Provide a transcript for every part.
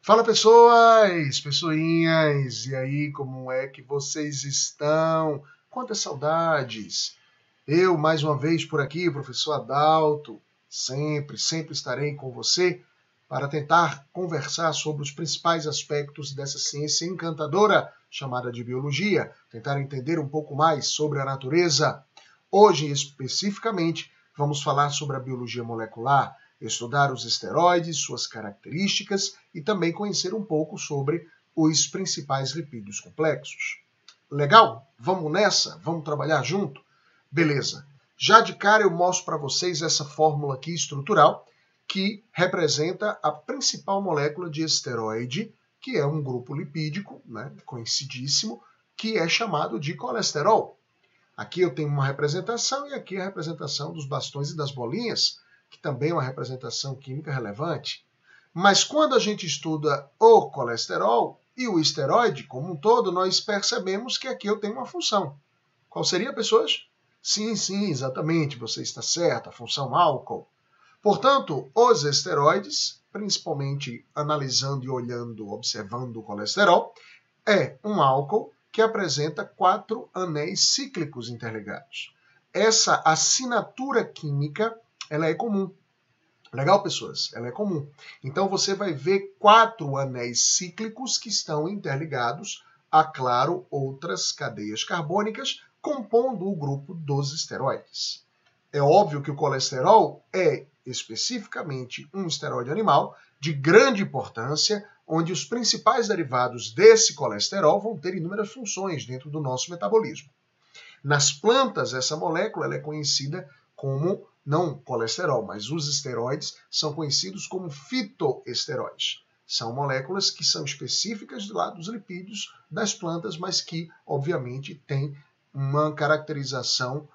Fala pessoas, pessoinhas, e aí, como é que vocês estão? Quantas saudades! Eu, mais uma vez por aqui, professor Adalto, sempre estarei com você para tentar conversar sobre os principais aspectos dessa ciência encantadora chamada de biologia, tentar entender um pouco mais sobre a natureza. Hoje, especificamente, vamos falar sobre a biologia molecular, estudar os esteroides, suas características e também conhecer um pouco sobre os principais lipídios complexos. Legal? Vamos nessa? Vamos trabalhar junto? Beleza. Já de cara eu mostro para vocês essa fórmula aqui estrutural que representa a principal molécula de esteroide, que é um grupo lipídico, né, conhecidíssimo, que é chamado de colesterol. Aqui eu tenho uma representação e aqui a representação dos bastões e das bolinhas, que também é uma representação química relevante. Mas quando a gente estuda o colesterol e o esteroide como um todo, nós percebemos que aqui eu tenho uma função. Qual seria, pessoas? Sim, exatamente, você está certa, a função álcool. Portanto, os esteroides, principalmente analisando e olhando, observando o colesterol, é um álcool que apresenta 4 anéis cíclicos interligados. Essa assinatura química, ela é comum. Legal, pessoas? Ela é comum. Então, você vai ver 4 anéis cíclicos que estão interligados a, claro, outras cadeias carbônicas, compondo o grupo dos esteroides. É óbvio que o colesterol é, especificamente, um esteroide animal de grande importância, onde os principais derivados desse colesterol vão ter inúmeras funções dentro do nosso metabolismo. Nas plantas, essa molécula ela é conhecida como, não colesterol, mas os esteroides são conhecidos como fitoesteróides. São moléculas que são específicas do lado dos lipídios das plantas, mas que, obviamente, têm uma caracterização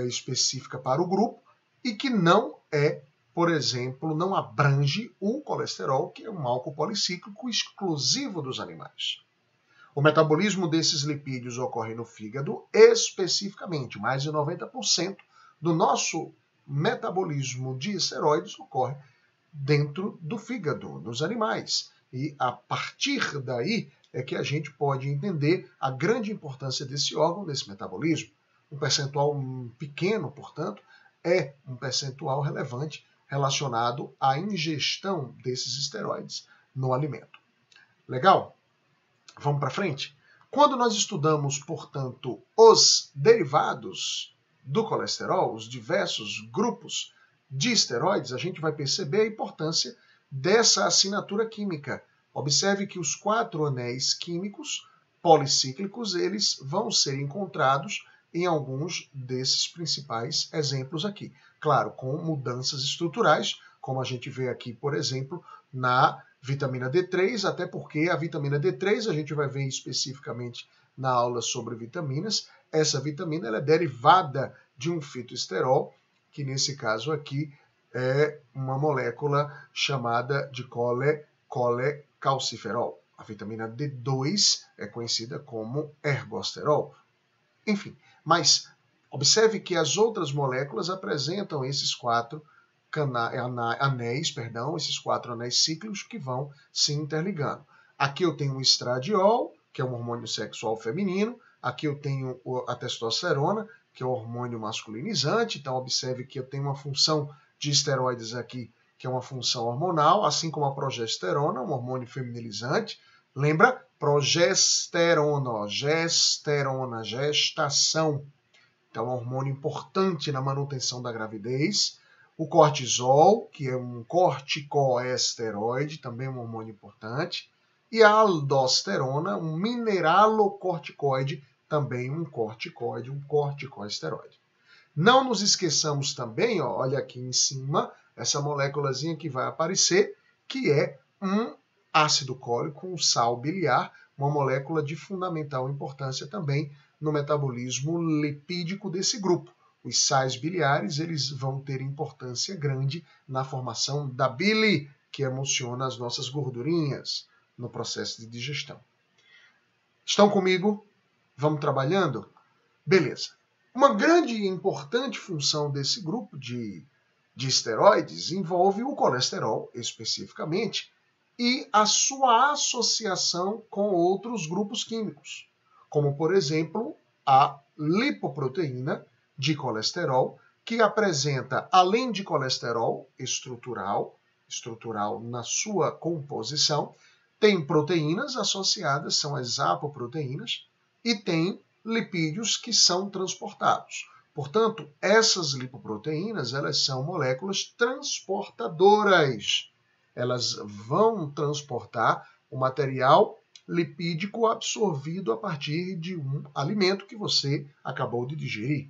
específica para o grupo e que não é, por exemplo, não abrange o colesterol, que é um álcool policíclico exclusivo dos animais. O metabolismo desses lipídios ocorre no fígado especificamente. Mais de 90% do nosso metabolismo de esteroides ocorre dentro do fígado, nos animais. E a partir daí é que a gente pode entender a grande importância desse órgão, desse metabolismo. Um percentual pequeno, portanto, é um percentual relevante relacionado à ingestão desses esteroides no alimento. Legal? Vamos para frente? Quando nós estudamos, portanto, os derivados do colesterol, os diversos grupos de esteroides, a gente vai perceber a importância dessa assinatura química. Observe que os 4 anéis químicos policíclicos, eles vão ser encontrados em alguns desses principais exemplos aqui. Claro, com mudanças estruturais, como a gente vê aqui, por exemplo, na vitamina D3, até porque a vitamina D3, a gente vai ver especificamente na aula sobre vitaminas, essa vitamina ela é derivada de um fitoesterol, que nesse caso aqui é uma molécula chamada de colecalciferol. A vitamina D2 é conhecida como ergosterol. Enfim, mas observe que as outras moléculas apresentam esses 4 anéis, esses 4 anéis cíclicos que vão se interligando. Aqui eu tenho o estradiol, que é um hormônio sexual feminino. Aqui eu tenho a testosterona, que é o hormônio masculinizante. Então, observe que eu tenho uma função de esteroides aqui, que é uma função hormonal, assim como a progesterona, um hormônio feminilizante. Lembra? Progesterona, gesterona, gestação. Então, é um hormônio importante na manutenção da gravidez. O cortisol, que é um corticoesteroide, também um hormônio importante. E a aldosterona, um mineralocorticoide, também um corticoide, um corticoesteroide. Não nos esqueçamos também, ó, olha aqui em cima, essa moléculazinha que vai aparecer, que é um ácido cólico, um sal biliar, uma molécula de fundamental importância também no metabolismo lipídico desse grupo. Os sais biliares eles vão ter importância grande na formação da bile, que emulsiona as nossas gordurinhas no processo de digestão. Estão comigo? Vamos trabalhando? Beleza. Uma grande e importante função desse grupo de esteroides envolve o colesterol, especificamente, e a sua associação com outros grupos químicos, como, por exemplo, a lipoproteína de colesterol, que apresenta, além de colesterol estrutural na sua composição, tem proteínas associadas, são as apoproteínas, e tem lipídios que são transportados. Portanto, essas lipoproteínas, elas são moléculas transportadoras. Elas vão transportar o material lipídico absorvido a partir de um alimento que você acabou de digerir.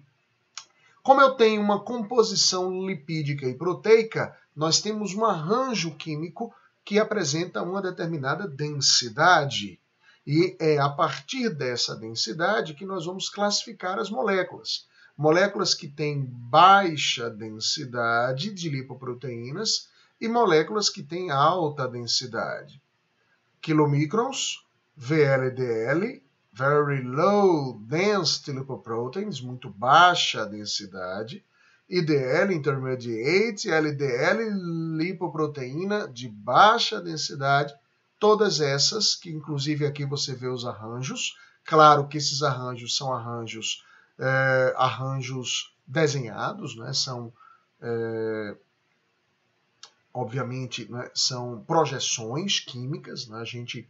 Como eu tenho uma composição lipídica e proteica, nós temos um arranjo químico que apresenta uma determinada densidade. E é a partir dessa densidade que nós vamos classificar as moléculas. Moléculas que têm baixa densidade de lipoproteínas e moléculas que têm alta densidade. Quilomicrons, VLDL, Very Low Density Lipoproteins, muito baixa densidade, IDL, Intermediate, LDL, lipoproteína de baixa densidade, todas essas, que inclusive aqui você vê os arranjos. Claro que esses arranjos são arranjos desenhados, né? São, obviamente, né? São projeções químicas, né? A gente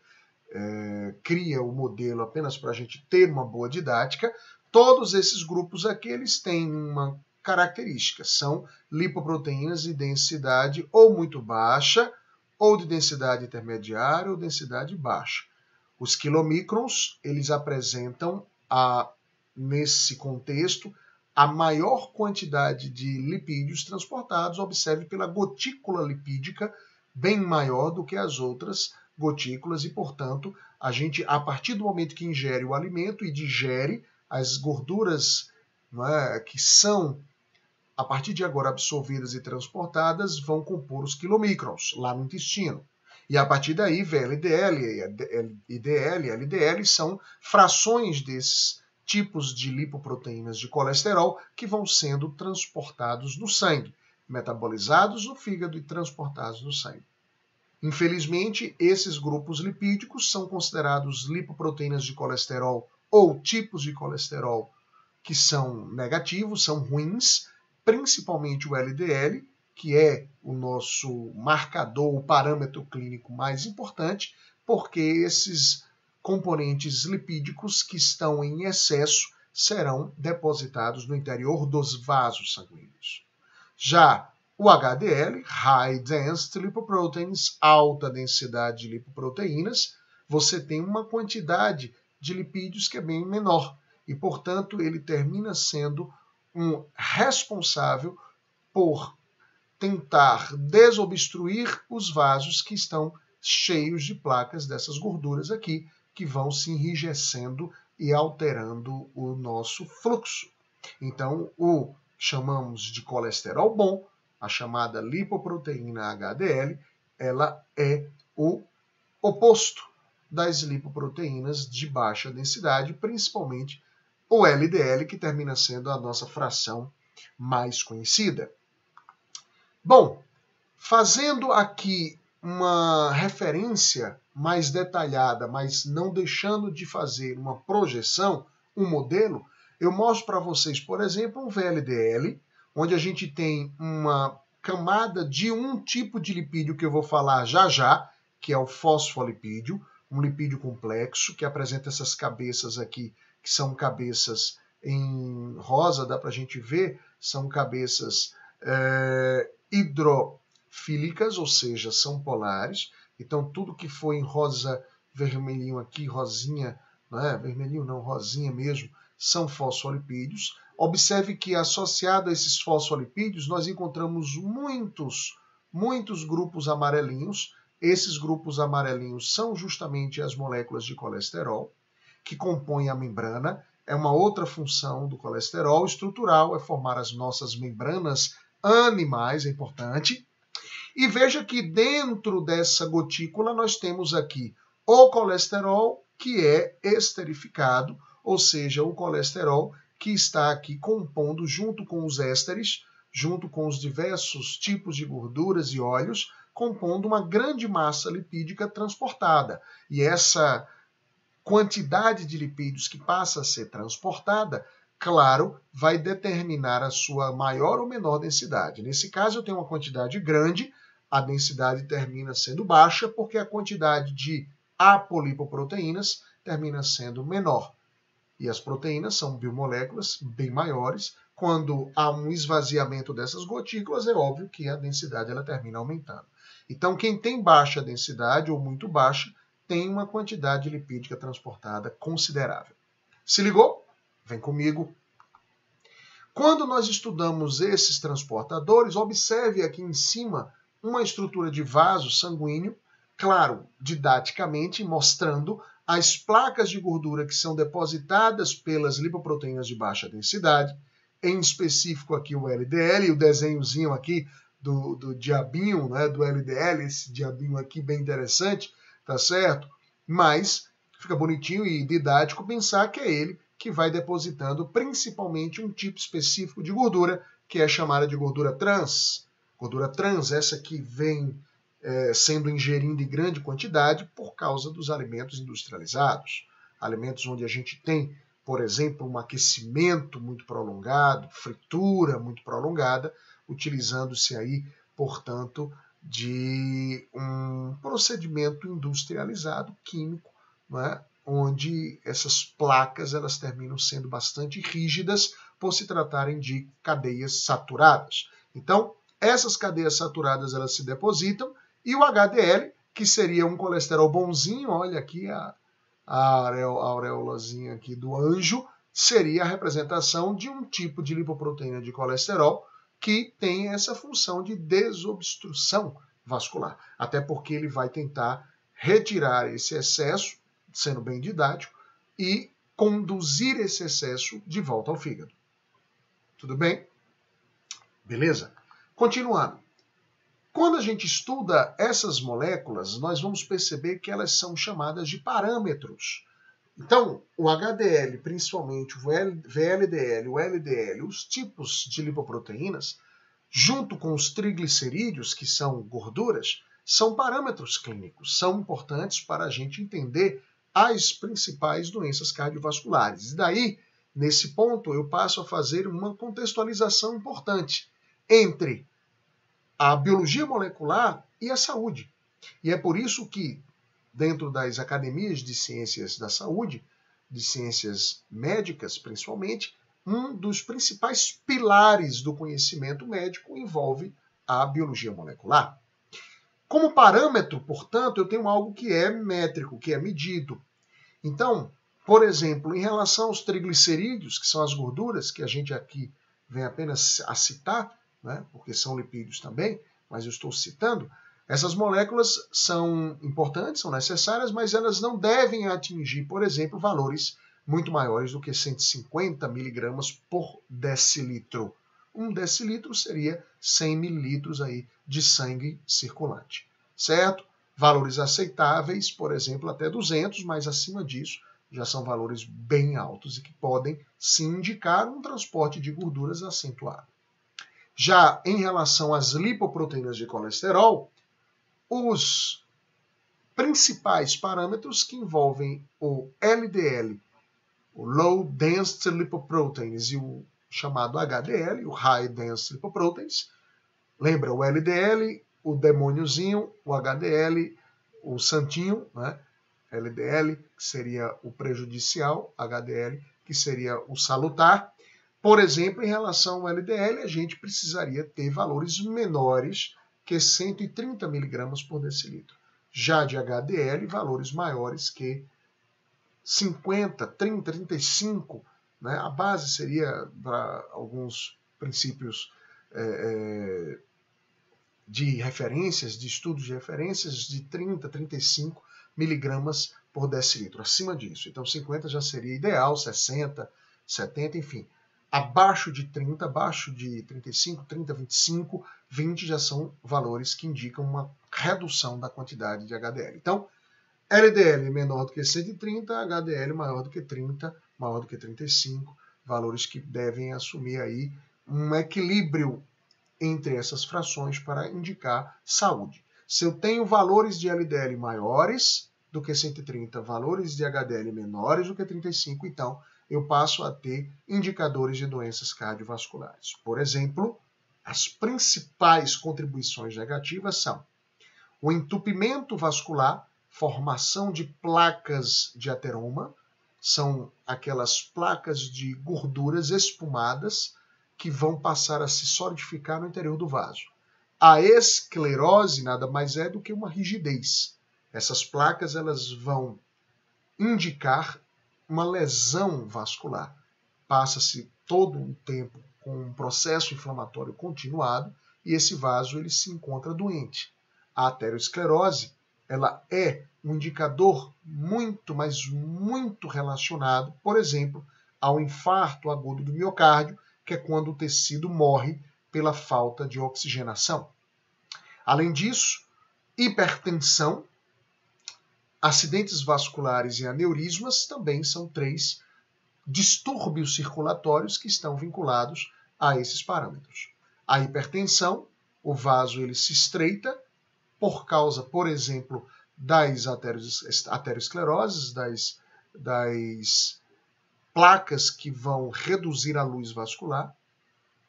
cria o modelo apenas para a gente ter uma boa didática. Todos esses grupos aqui, eles têm uma característica, são lipoproteínas de densidade ou muito baixa, ou de densidade intermediária ou densidade baixa. Os quilomicrons, eles apresentam, nesse contexto, a maior quantidade de lipídios transportados. Observe pela gotícula lipídica bem maior do que as outras gotículas e, portanto, a gente, a partir do momento que ingere o alimento e digere, as gorduras, né, que são, a partir de agora, absorvidas e transportadas, vão compor os quilomicrons lá no intestino. E a partir daí, VLDL, IDL, LDL são frações desses tipos de lipoproteínas de colesterol que vão sendo transportados no sangue, metabolizados no fígado e transportados no sangue. Infelizmente, esses grupos lipídicos são considerados lipoproteínas de colesterol ou tipos de colesterol que são negativos, são ruins, principalmente o LDL, que é o nosso marcador, o parâmetro clínico mais importante, porque esses componentes lipídicos que estão em excesso serão depositados no interior dos vasos sanguíneos. Já o HDL, High Density Lipoproteins, alta densidade de lipoproteínas, você tem uma quantidade de lipídios que é bem menor e, portanto, ele termina sendo um responsável por tentar desobstruir os vasos que estão cheios de placas dessas gorduras aqui, que vão se enrijecendo e alterando o nosso fluxo. Então, o chamamos de colesterol bom, a chamada lipoproteína HDL, ela é o oposto das lipoproteínas de baixa densidade, principalmente o LDL, que termina sendo a nossa fração mais conhecida. Bom, fazendo aqui uma referência mais detalhada, mas não deixando de fazer uma projeção, um modelo, eu mostro para vocês, por exemplo, um VLDL, onde a gente tem uma camada de um tipo de lipídio que eu vou falar já já, que é o fosfolipídio, um lipídio complexo, que apresenta essas cabeças aqui, que são cabeças em rosa, dá para a gente ver, são cabeças hidrofílicas, ou seja, são polares. Então, tudo que for em rosa, vermelhinho aqui, rosinha, não é? Vermelhinho não, rosinha mesmo, são fosfolipídios. Observe que, associado a esses fosfolipídios, nós encontramos muitos grupos amarelinhos. Esses grupos amarelinhos são justamente as moléculas de colesterol, que compõem a membrana. É uma outra função do colesterol estrutural, é formar as nossas membranas animais, é importante. E veja que dentro dessa gotícula nós temos aqui o colesterol, que é esterificado, ou seja, o colesterol que está aqui compondo, junto com os ésteres, junto com os diversos tipos de gorduras e óleos, compondo uma grande massa lipídica transportada. E essa quantidade de lipídios que passa a ser transportada, claro, vai determinar a sua maior ou menor densidade. Nesse caso, eu tenho uma quantidade grande, a densidade termina sendo baixa, porque a quantidade de apolipoproteínas termina sendo menor. E as proteínas são biomoléculas bem maiores. Quando há um esvaziamento dessas gotículas, é óbvio que a densidade ela termina aumentando. Então, quem tem baixa densidade ou muito baixa, tem uma quantidade lipídica transportada considerável. Se ligou? Vem comigo. Quando nós estudamos esses transportadores, observe aqui em cima uma estrutura de vaso sanguíneo, claro, didaticamente, mostrando as placas de gordura que são depositadas pelas lipoproteínas de baixa densidade, em específico aqui o LDL, e o desenhozinho aqui do diabinho, né, do LDL, esse diabinho aqui bem interessante, tá certo? Mas fica bonitinho e didático pensar que é ele que vai depositando principalmente um tipo específico de gordura, que é chamada de gordura trans. Gordura trans, essa que vem sendo ingerida em grande quantidade por causa dos alimentos industrializados. Alimentos onde a gente tem, por exemplo, um aquecimento muito prolongado, fritura muito prolongada, utilizando-se aí, portanto, de um procedimento industrializado, químico, não é? Onde essas placas elas terminam sendo bastante rígidas por se tratarem de cadeias saturadas. Então, essas cadeias saturadas elas se depositam e o HDL, que seria um colesterol bonzinho, olha aqui a auréolazinha aqui do anjo, seria a representação de um tipo de lipoproteína de colesterol que tem essa função de desobstrução vascular. Até porque ele vai tentar retirar esse excesso, sendo bem didático, e conduzir esse excesso de volta ao fígado. Tudo bem? Beleza? Continuando. Quando a gente estuda essas moléculas, nós vamos perceber que elas são chamadas de parâmetros. Então, o HDL, principalmente o VLDL, o LDL, os tipos de lipoproteínas, junto com os triglicerídeos, que são gorduras, são parâmetros clínicos, são importantes para a gente entender as principais doenças cardiovasculares. E daí, nesse ponto, eu passo a fazer uma contextualização importante entre a biologia molecular e a saúde. E é por isso que, dentro das academias de ciências da saúde, de ciências médicas principalmente, um dos principais pilares do conhecimento médico envolve a biologia molecular. Como parâmetro, portanto, eu tenho algo que é métrico, que é medido. Então, por exemplo, em relação aos triglicerídeos, que são as gorduras, que a gente aqui vem apenas a citar, né, porque são lipídios também, mas eu estou citando, essas moléculas são importantes, são necessárias, mas elas não devem atingir, por exemplo, valores muito maiores do que 150 miligramas por decilitro. Um decilitro seria 100 mililitros aí de sangue circulante, certo? Valores aceitáveis, por exemplo, até 200, mas acima disso já são valores bem altos e que podem sim indicar um transporte de gorduras acentuado. Já em relação às lipoproteínas de colesterol, os principais parâmetros que envolvem o LDL, o Low Density Lipoproteins, e o chamado HDL, o High Density Lipoproteins. Lembra o LDL, o demôniozinho, o HDL, o santinho, né? LDL, que seria o prejudicial, HDL, que seria o salutar. Por exemplo, em relação ao LDL, a gente precisaria ter valores menores que 130 miligramas por decilitro. Já de HDL, valores maiores que 50, 30, 35. Né? A base seria, para alguns princípios de referências, de estudos de referências, de 30, 35 miligramas por decilitro. Acima disso. Então, 50 já seria ideal, 60, 70, enfim. Abaixo de 30, abaixo de 35, 30, 25, 20 já são valores que indicam uma redução da quantidade de HDL. Então, LDL menor do que 130, HDL maior do que 30, maior do que 35, valores que devem assumir aí um equilíbrio entre essas frações para indicar saúde. Se eu tenho valores de LDL maiores do que 130, valores de HDL menores do que 35, então eu passo a ter indicadores de doenças cardiovasculares. Por exemplo, as principais contribuições negativas são o entupimento vascular, formação de placas de ateroma, são aquelas placas de gorduras espumadas que vão passar a se solidificar no interior do vaso. A esclerose nada mais é do que uma rigidez. Essas placas elas vão indicar uma lesão vascular. Passa-se todo o tempo com um processo inflamatório continuado e esse vaso ele se encontra doente. A aterosclerose ela é um indicador muito, mas muito relacionado, por exemplo, ao infarto agudo do miocárdio, que é quando o tecido morre pela falta de oxigenação. Além disso, hipertensão, acidentes vasculares e aneurismas também são 3 distúrbios circulatórios que estão vinculados a esses parâmetros. A hipertensão, o vaso ele se estreita por causa, por exemplo, das ateroscleroses, das placas que vão reduzir a luz vascular.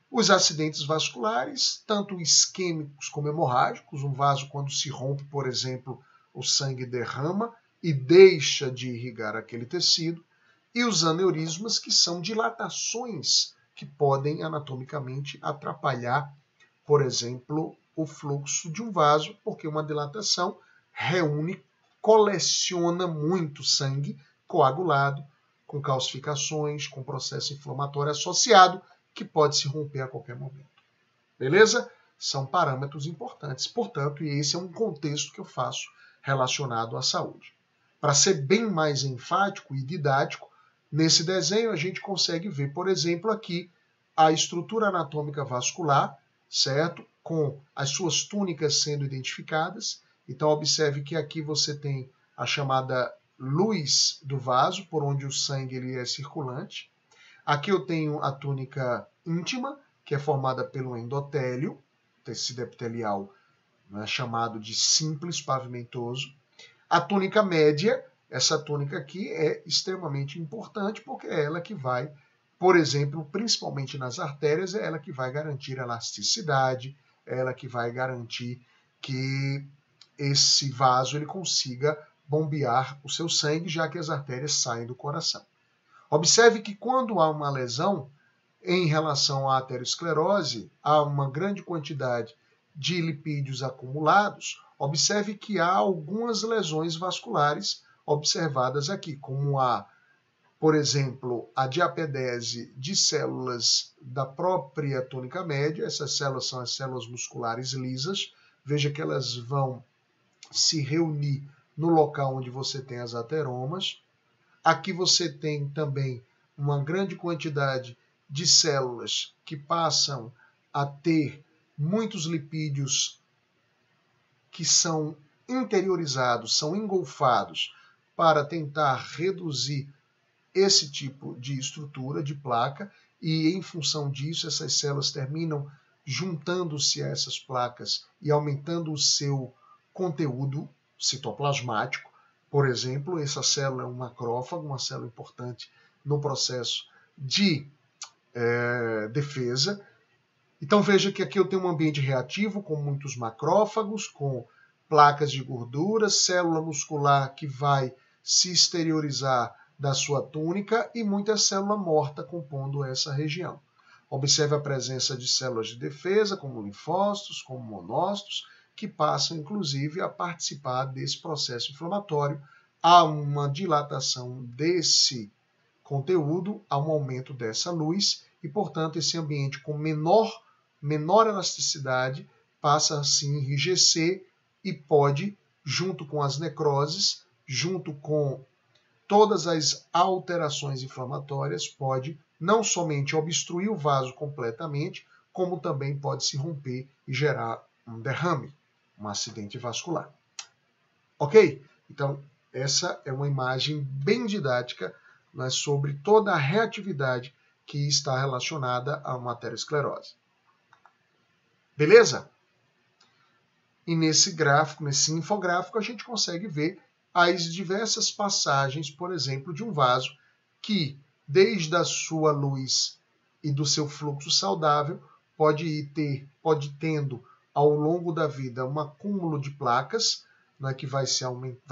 Os acidentes vasculares, tanto isquêmicos como hemorrágicos, um vaso quando se rompe, por exemplo, o sangue derrama e deixa de irrigar aquele tecido, e os aneurismas, que são dilatações que podem anatomicamente atrapalhar, por exemplo, o fluxo de um vaso, porque uma dilatação reúne, coleciona muito sangue coagulado, com calcificações, com processo inflamatório associado, que pode se romper a qualquer momento. Beleza? São parâmetros importantes, portanto, e esse é um contexto que eu faço relacionado à saúde. Para ser bem mais enfático e didático, nesse desenho a gente consegue ver, por exemplo, aqui a estrutura anatômica vascular, certo? Com as suas túnicas sendo identificadas. Então, observe que aqui você tem a chamada luz do vaso, por onde o sangue ele é circulante. Aqui eu tenho a túnica íntima, que é formada pelo endotélio, tecido epitelial, né, chamado de simples pavimentoso. A túnica média, essa túnica aqui é extremamente importante, porque é ela que vai, por exemplo, principalmente nas artérias, é ela que vai garantir elasticidade, é ela que vai garantir que esse vaso ele consiga bombear o seu sangue, já que as artérias saem do coração. Observe que quando há uma lesão, em relação à aterosclerose, há uma grande quantidade de lipídios acumulados. Observe que há algumas lesões vasculares observadas aqui, como por exemplo, a diapedese de células da própria túnica média. Essas células são as células musculares lisas. Veja que elas vão se reunir no local onde você tem as ateromas. Aqui você tem também uma grande quantidade de células que passam a ter muitos lipídios que são interiorizados, são engolfados para tentar reduzir esse tipo de estrutura, de placa, e em função disso essas células terminam juntando-se a essas placas e aumentando o seu conteúdo citoplasmático. Por exemplo, essa célula é um macrófago, uma célula importante no processo de defesa. Então veja que aqui eu tenho um ambiente reativo com muitos macrófagos, com placas de gordura, célula muscular que vai se exteriorizar da sua túnica e muita célula morta compondo essa região. Observe a presença de células de defesa, como linfócitos, como monócitos, que passam, inclusive, a participar desse processo inflamatório. Há uma dilatação desse conteúdo, há um aumento dessa luz e, portanto, esse ambiente com menor elasticidade passa a se enrijecer e pode, junto com as necroses, junto com todas as alterações inflamatórias, pode não somente obstruir o vaso completamente, como também pode se romper e gerar um derrame, um acidente vascular. Ok? Então, essa é uma imagem bem didática, né, sobre toda a reatividade que está relacionada a uma aterosclerose. Beleza? E nesse gráfico, nesse infográfico, a gente consegue ver as diversas passagens, por exemplo, de um vaso que, desde a sua luz e do seu fluxo saudável, pode tendo ao longo da vida um acúmulo de placas, né, que vai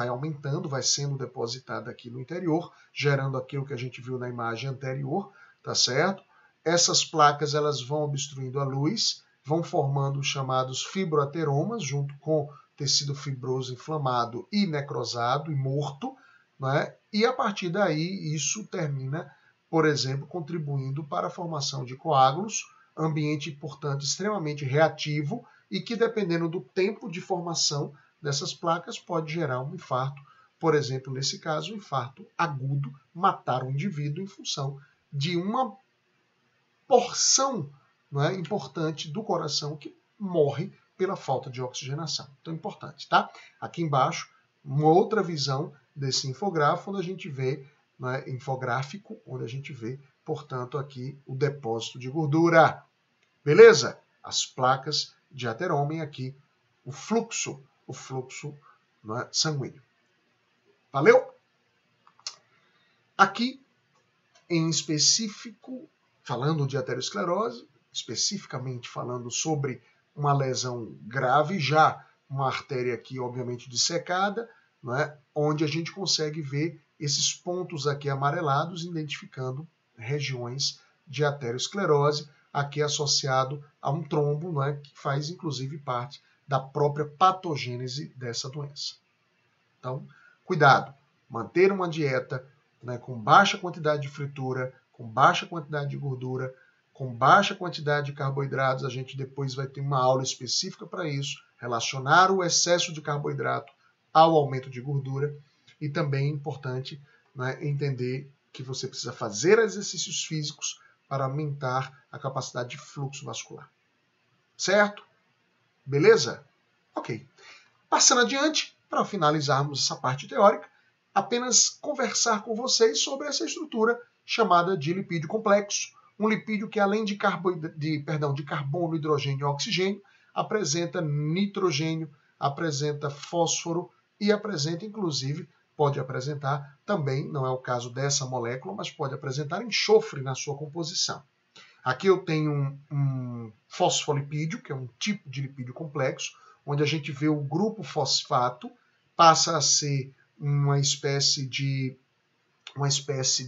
aumentando, vai sendo depositada aqui no interior, gerando aquilo que a gente viu na imagem anterior, tá certo? Essas placas elas vão obstruindo a luz, vão formando os chamados fibroateromas, junto com tecido fibroso inflamado e necrosado e morto, né? E a partir daí isso termina, por exemplo, contribuindo para a formação de coágulos, ambiente, portanto, extremamente reativo e que, dependendo do tempo de formação dessas placas, pode gerar um infarto. Por exemplo, nesse caso, um infarto agudo, matar um indivíduo em função de uma porção, não é, importante do coração que morre pela falta de oxigenação. Então, importante, tá? Aqui embaixo, uma outra visão desse infográfico, onde a gente vê, infográfico, onde a gente vê, portanto, aqui o depósito de gordura. Beleza? As placas de ateroma e aqui o fluxo sanguíneo. Valeu? Aqui, em específico, falando de aterosclerose, especificamente falando sobre uma lesão grave, já uma artéria aqui, obviamente, dissecada, né, onde a gente consegue ver esses pontos aqui amarelados, identificando regiões de aterosclerose, aqui associado a um trombo, né, que faz, inclusive, parte da própria patogênese dessa doença. Então, cuidado, manter uma dieta, né, com baixa quantidade de fritura, com baixa quantidade de gordura, com baixa quantidade de carboidratos. A gente depois vai ter uma aula específica para isso, relacionar o excesso de carboidrato ao aumento de gordura. E também é importante, né, entender que você precisa fazer exercícios físicos para aumentar a capacidade de fluxo vascular. Certo? Beleza? Ok. Passando adiante, para finalizarmos essa parte teórica, apenas conversar com vocês sobre essa estrutura chamada de lipídio complexo. Um lipídio que, além de carbono, hidrogênio e oxigênio, apresenta nitrogênio, apresenta fósforo e apresenta, inclusive, pode apresentar também, não é o caso dessa molécula, mas pode apresentar enxofre na sua composição. Aqui eu tenho um fosfolipídio, que é um tipo de lipídio complexo, onde a gente vê o grupo fosfato, passa a ser uma espécie de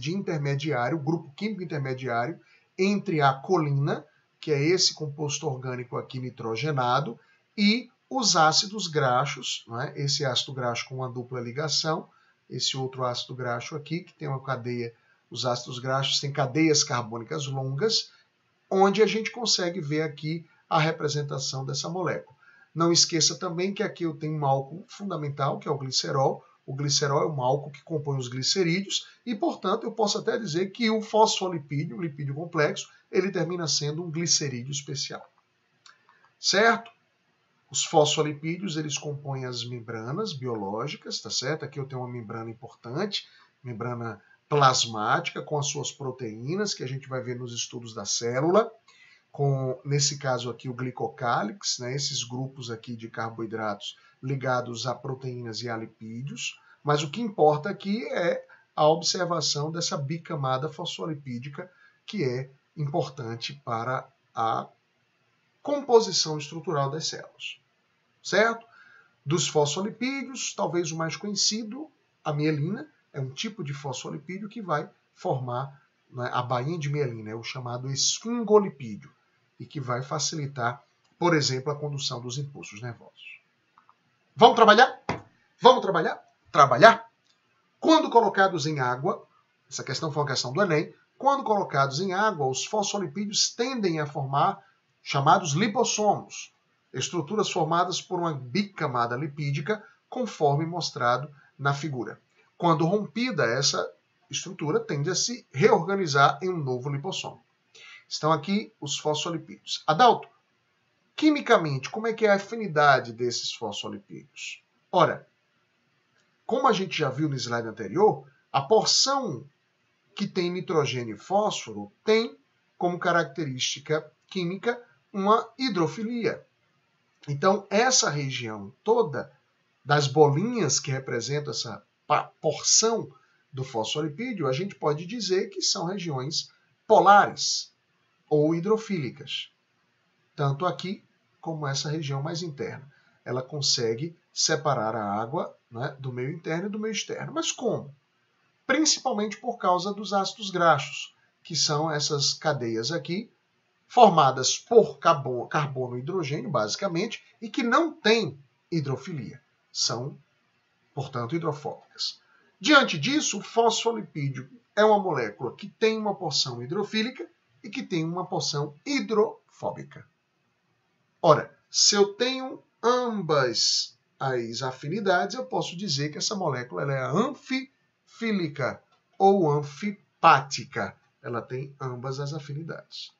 intermediário, grupo químico intermediário, entre a colina, que é esse composto orgânico aqui nitrogenado, e os ácidos graxos, né? Esse ácido graxo com uma dupla ligação, esse outro ácido graxo aqui, que tem uma cadeia, os ácidos graxos têm cadeias carbônicas longas, onde a gente consegue ver aqui a representação dessa molécula. Não esqueça também que aqui eu tenho um álcool fundamental, que é o glicerol. O glicerol é um álcool que compõe os glicerídeos e, portanto, eu posso até dizer que o fosfolipídio, o lipídio complexo, ele termina sendo um glicerídeo especial. Certo? Os fosfolipídios, eles compõem as membranas biológicas, tá certo? Aqui eu tenho uma membrana importante, membrana plasmática, com as suas proteínas, que a gente vai ver nos estudos da célula, com, nesse caso aqui, o glicocálix, né, esses grupos aqui de carboidratos ligados a proteínas e a lipídios, mas o que importa aqui é a observação dessa bicamada fosfolipídica, que é importante para a composição estrutural das células, certo? Dos fosfolipídios, talvez o mais conhecido, a mielina, é um tipo de fosfolipídio que vai formar, né, a bainha de mielina, é o chamado esfingolipídio, e que vai facilitar, por exemplo, a condução dos impulsos nervosos. Vamos trabalhar? Vamos trabalhar? Trabalhar? Quando colocados em água, essa questão foi uma questão do Enem, quando colocados em água, os fosfolipídios tendem a formar chamados lipossomos, estruturas formadas por uma bicamada lipídica, conforme mostrado na figura. Quando rompida, essa estrutura tende a se reorganizar em um novo lipossomo. Estão aqui os fosfolipídios. Adalto, quimicamente, como é que é a afinidade desses fosfolipídios? Ora, como a gente já viu no slide anterior, a porção que tem nitrogênio e fósforo tem como característica química uma hidrofilia. Então, essa região toda das bolinhas que representam essa porção do fosfolipídio, a gente pode dizer que são regiões polares ou hidrofílicas. Tanto aqui como essa região mais interna. Ela consegue separar a água, né, do meio interno e do meio externo. Mas como? Principalmente por causa dos ácidos graxos, que são essas cadeias aqui, formadas por carbono e hidrogênio, basicamente, e que não têm hidrofilia. São, portanto, hidrofóbicas. Diante disso, o fosfolipídio é uma molécula que tem uma porção hidrofílica e que tem uma porção hidrofóbica. Ora, se eu tenho ambas as afinidades, eu posso dizer que essa molécula ela é anfifílica ou anfipática. Ela tem ambas as afinidades.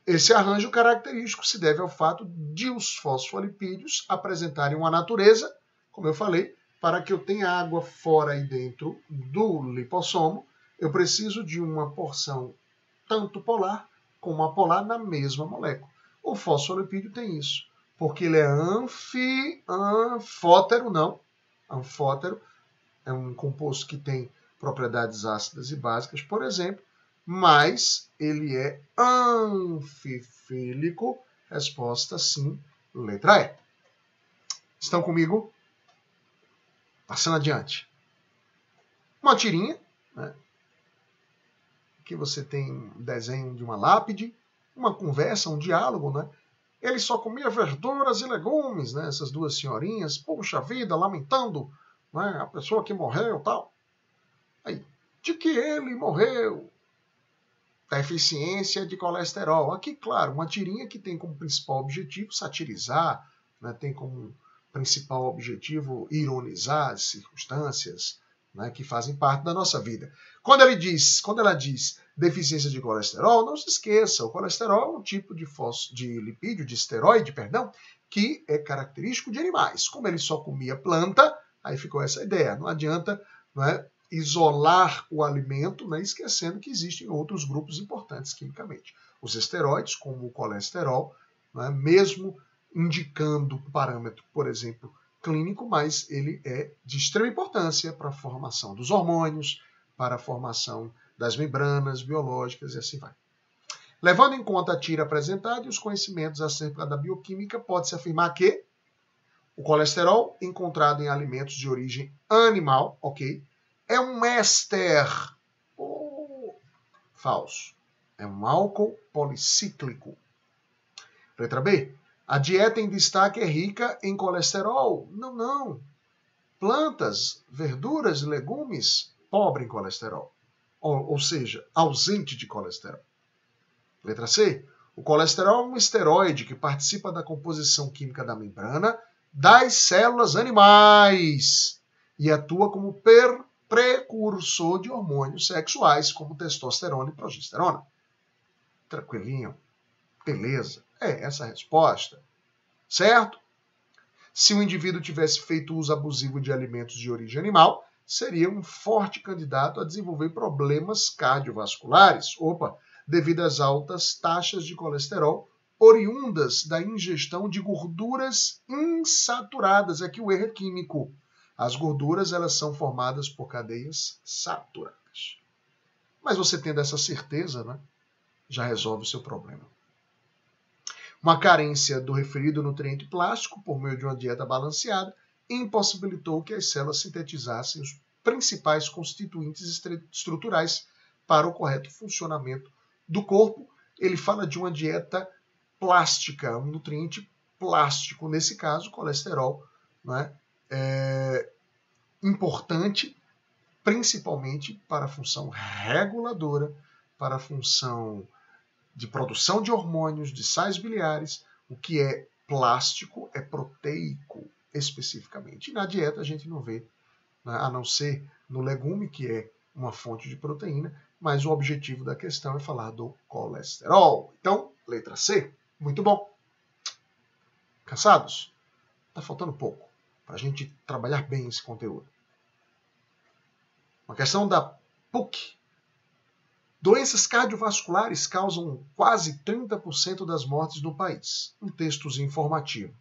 Esse arranjo característico se deve ao fato de os fosfolipídios apresentarem uma natureza, como eu falei, para que eu tenha água fora e dentro do lipossomo, eu preciso de uma porção tanto polar como apolar na mesma molécula. O fosfolipídio tem isso, porque ele é anfótero, não. Anfótero é um composto que tem propriedades ácidas e básicas, por exemplo, mas ele é anfifílico. Resposta sim, letra E. Estão comigo? Passando adiante. Uma tirinha, né? Aqui você tem um desenho de uma lápide, uma conversa, um diálogo, né? Ele só comia verduras e legumes, né? Essas duas senhorinhas, poxa vida, lamentando, né? A pessoa que morreu, tal. Aí, de que ele morreu? Deficiência de colesterol. Aqui, claro, uma tirinha que tem como principal objetivo satirizar, né? Tem como principal objetivo ironizar as circunstâncias, né, que fazem parte da nossa vida. Quando ela diz deficiência de colesterol, não se esqueça, o colesterol é um tipo de lipídio, de esteroide, perdão, que é característico de animais. Como ele só comia planta, aí ficou essa ideia. Não adianta, né, isolar o alimento, né, esquecendo que existem outros grupos importantes quimicamente. Os esteroides, como o colesterol, né, mesmo indicando um parâmetro, por exemplo, clínico, mas ele é de extrema importância para a formação dos hormônios, para a formação das membranas biológicas e assim vai. Levando em conta a tira apresentada e os conhecimentos acerca da bioquímica, pode-se afirmar que o colesterol encontrado em alimentos de origem animal, ok, é um éster. Falso. É um álcool policíclico. Letra B. A dieta em destaque é rica em colesterol? Não. Plantas, verduras e legumes, pobre em colesterol. Ou seja, ausente de colesterol. Letra C. O colesterol é um esteroide que participa da composição química da membrana das células animais e atua como precursor de hormônios sexuais, como testosterona e progesterona. Tranquilinho. Beleza. É essa a resposta. Certo? Se o indivíduo tivesse feito uso abusivo de alimentos de origem animal, seria um forte candidato a desenvolver problemas cardiovasculares, devido às altas taxas de colesterol oriundas da ingestão de gorduras insaturadas. Aqui o erro é químico. As gorduras elas são formadas por cadeias saturadas. Mas você tendo essa certeza, né, já resolve o seu problema. Uma carência do referido nutriente plástico, por meio de uma dieta balanceada, impossibilitou que as células sintetizassem os principais constituintes estruturais para o correto funcionamento do corpo. Ele fala de uma dieta plástica, um nutriente plástico, nesse caso, colesterol, né? Importante, principalmente para a função reguladora, para a função de produção de hormônios, de sais biliares. O que é plástico é proteico, especificamente. E na dieta a gente não vê, né, a não ser no legume, que é uma fonte de proteína, mas o objetivo da questão é falar do colesterol. Então, letra C. Muito bom. Cansados? Está faltando pouco para a gente trabalhar bem esse conteúdo. Uma questão da PUC, Doenças cardiovasculares causam quase 30% das mortes no país. Um textozinho informativo.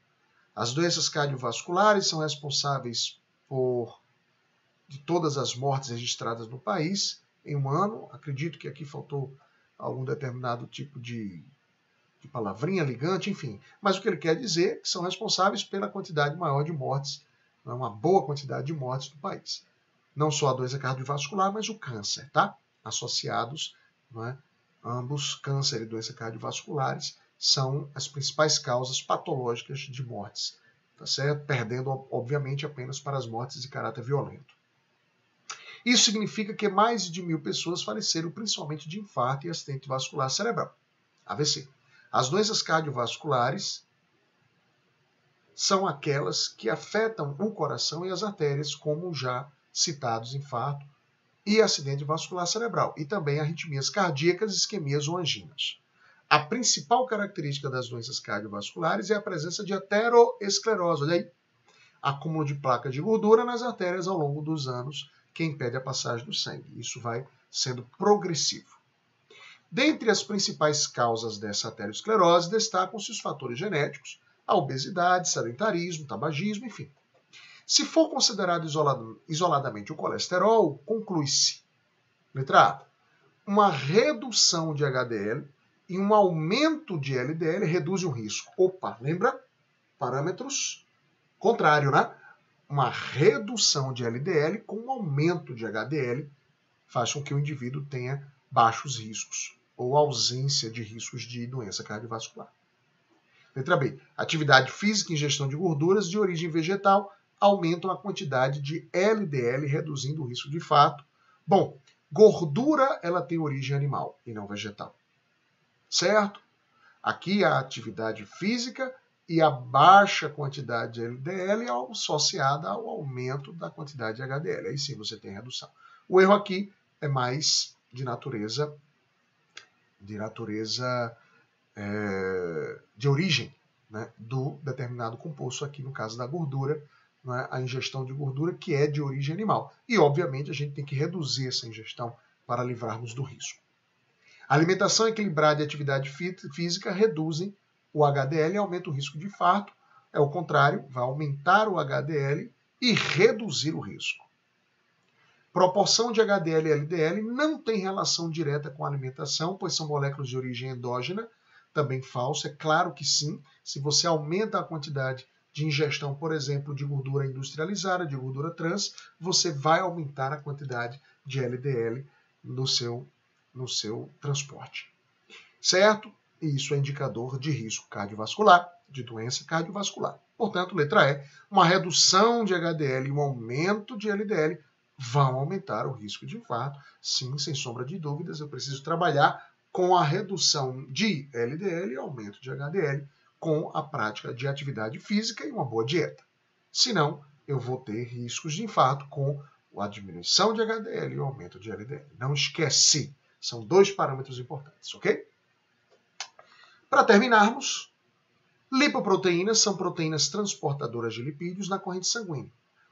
As doenças cardiovasculares são responsáveis de todas as mortes registradas no país em um ano. Acredito que aqui faltou algum determinado tipo de palavrinha ligante, enfim. Mas o que ele quer dizer é que são responsáveis pela quantidade maior de mortes, uma boa quantidade de mortes no país. Não só a doença cardiovascular, mas o câncer, tá? Associados, não é? Ambos, câncer e doença cardiovasculares, são as principais causas patológicas de mortes, tá certo? Perdendo, obviamente, apenas para as mortes de caráter violento. Isso significa que mais de 1.000 pessoas faleceram, principalmente de infarto e acidente vascular cerebral, AVC. As doenças cardiovasculares são aquelas que afetam o coração e as artérias, como já citados infarto e acidente vascular cerebral, e também arritmias cardíacas, isquemias ou anginas. A principal característica das doenças cardiovasculares é a presença de ateroesclerose, olha aí, acúmulo de placas de gordura nas artérias ao longo dos anos, que impede a passagem do sangue. Isso vai sendo progressivo. Dentre as principais causas dessa aterosclerose, destacam-se os fatores genéticos, a obesidade, sedentarismo, tabagismo, enfim. Se for considerado isoladamente o colesterol, conclui-se, letra A, uma redução de HDL e um aumento de LDL reduz o risco. Opa, lembra? Parâmetros contrário, né? Uma redução de LDL com um aumento de HDL faz com que o indivíduo tenha baixos riscos ou ausência de riscos de doença cardiovascular. Letra B. Atividade física e ingestão de gorduras de origem vegetal aumentam a quantidade de LDL, reduzindo o risco de infarto. Bom, gordura ela tem origem animal e não vegetal. Certo? Aqui a atividade física e a baixa quantidade de LDL é associada ao aumento da quantidade de HDL. Aí sim você tem redução. O erro aqui é mais de natureza de origem, né, do determinado composto, aqui no caso da gordura, né, a ingestão de gordura que é de origem animal. E, obviamente, a gente tem que reduzir essa ingestão para livrarmos do risco. A alimentação equilibrada e atividade física reduzem o HDL e aumentam o risco de infarto. É o contrário, vai aumentar o HDL e reduzir o risco. Proporção de HDL e LDL não tem relação direta com a alimentação, pois são moléculas de origem endógena, também falso, é claro que sim. Se você aumenta a quantidade de ingestão, por exemplo, de gordura industrializada, de gordura trans, você vai aumentar a quantidade de LDL no seu transporte. Certo? E isso é indicador de risco cardiovascular, de doença cardiovascular. Portanto, letra E, uma redução de HDL e um aumento de LDL vão aumentar o risco de infarto. Sim, sem sombra de dúvidas, eu preciso trabalhar com a redução de LDL e aumento de HDL com a prática de atividade física e uma boa dieta. Senão, eu vou ter riscos de infarto com a diminuição de HDL e o aumento de LDL. Não esquece, são dois parâmetros importantes, ok? Para terminarmos, lipoproteínas são proteínas transportadoras de lipídios na corrente sanguínea.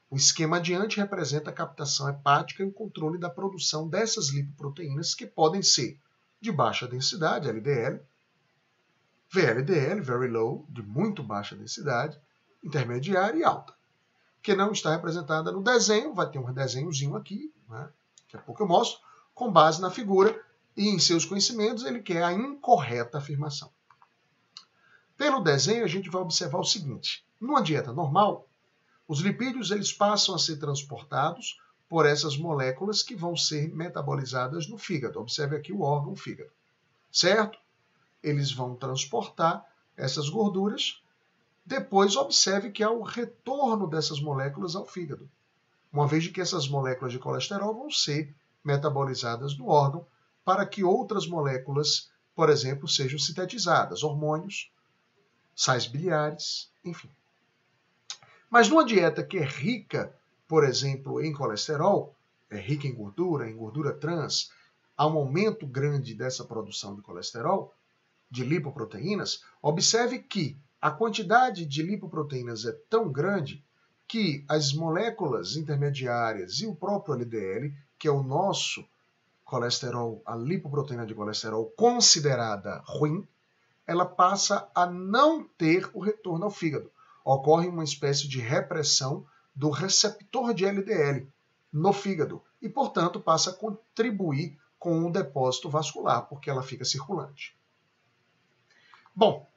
O esquema adiante representa a captação hepática e o controle da produção dessas lipoproteínas, que podem ser de baixa densidade, LDL, VLDL, very low, de muito baixa densidade, intermediária e alta, que não está representada no desenho. Vai ter um desenhozinho aqui, né? Daqui a pouco eu mostro, com base na figura, e em seus conhecimentos ele quer a incorreta afirmação. Pelo desenho, a gente vai observar o seguinte: numa dieta normal, os lipídios eles passam a ser transportados por essas moléculas que vão ser metabolizadas no fígado. Observe aqui o órgão fígado, certo? Eles vão transportar essas gorduras. Depois, observe que há o retorno dessas moléculas ao fígado, uma vez que essas moléculas de colesterol vão ser metabolizadas no órgão para que outras moléculas, por exemplo, sejam sintetizadas, hormônios, sais biliares, enfim. Mas numa dieta que é rica, por exemplo, em colesterol, é rica em gordura trans, há um aumento grande dessa produção de colesterol, de lipoproteínas, observe que a quantidade de lipoproteínas é tão grande que as moléculas intermediárias e o próprio LDL, que é o nosso colesterol, a lipoproteína de colesterol considerada ruim, ela passa a não ter o retorno ao fígado. Ocorre uma espécie de repressão do receptor de LDL no fígado e, portanto, passa a contribuir com o depósito vascular, porque ela fica circulante. Bom,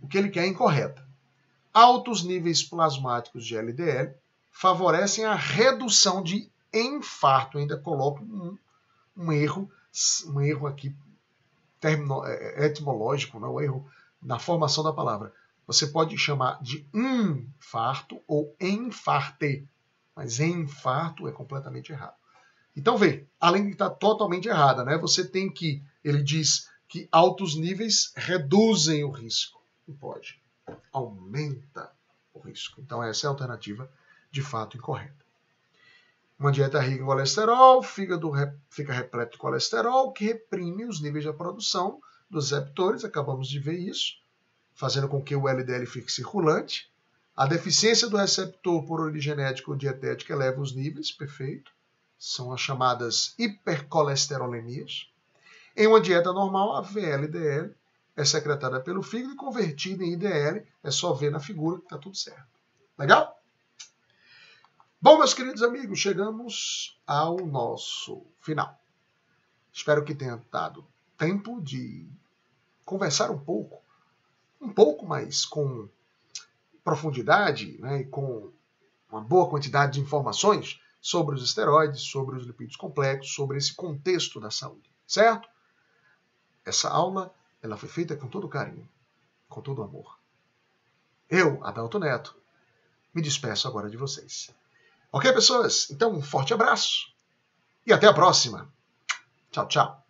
o que ele quer é incorreto. Altos níveis plasmáticos de LDL favorecem a redução de infarto. Eu ainda coloco um erro aqui etimológico, não, um erro na formação da palavra. Você pode chamar de infarto ou enfarte, mas infarto é completamente errado. Então, vê, além de estar totalmente errada, né? Você tem que, ele diz que altos níveis reduzem o risco. Não pode. Aumenta o risco. Então, essa é a alternativa de fato incorreta. Uma dieta rica em colesterol, o fígado fica repleto de colesterol, que reprime os níveis de produção dos receptores, acabamos de ver isso, fazendo com que o LDL fique circulante. A deficiência do receptor por origem genética ou dietética eleva os níveis, perfeito. São as chamadas hipercolesterolemias. Em uma dieta normal, a VLDL é secretada pelo fígado e convertida em IDL. É só ver na figura que está tudo certo. Legal? Bom, meus queridos amigos, chegamos ao nosso final. Espero que tenha dado tempo de conversar um pouco mais com profundidade, né, e com uma boa quantidade de informações sobre os esteroides, sobre os lipídios complexos, sobre esse contexto da saúde, certo? Essa aula ela foi feita com todo carinho, com todo amor. Eu, Adalto Neto, me despeço agora de vocês. Ok, pessoas? Então, um forte abraço e até a próxima. Tchau, tchau.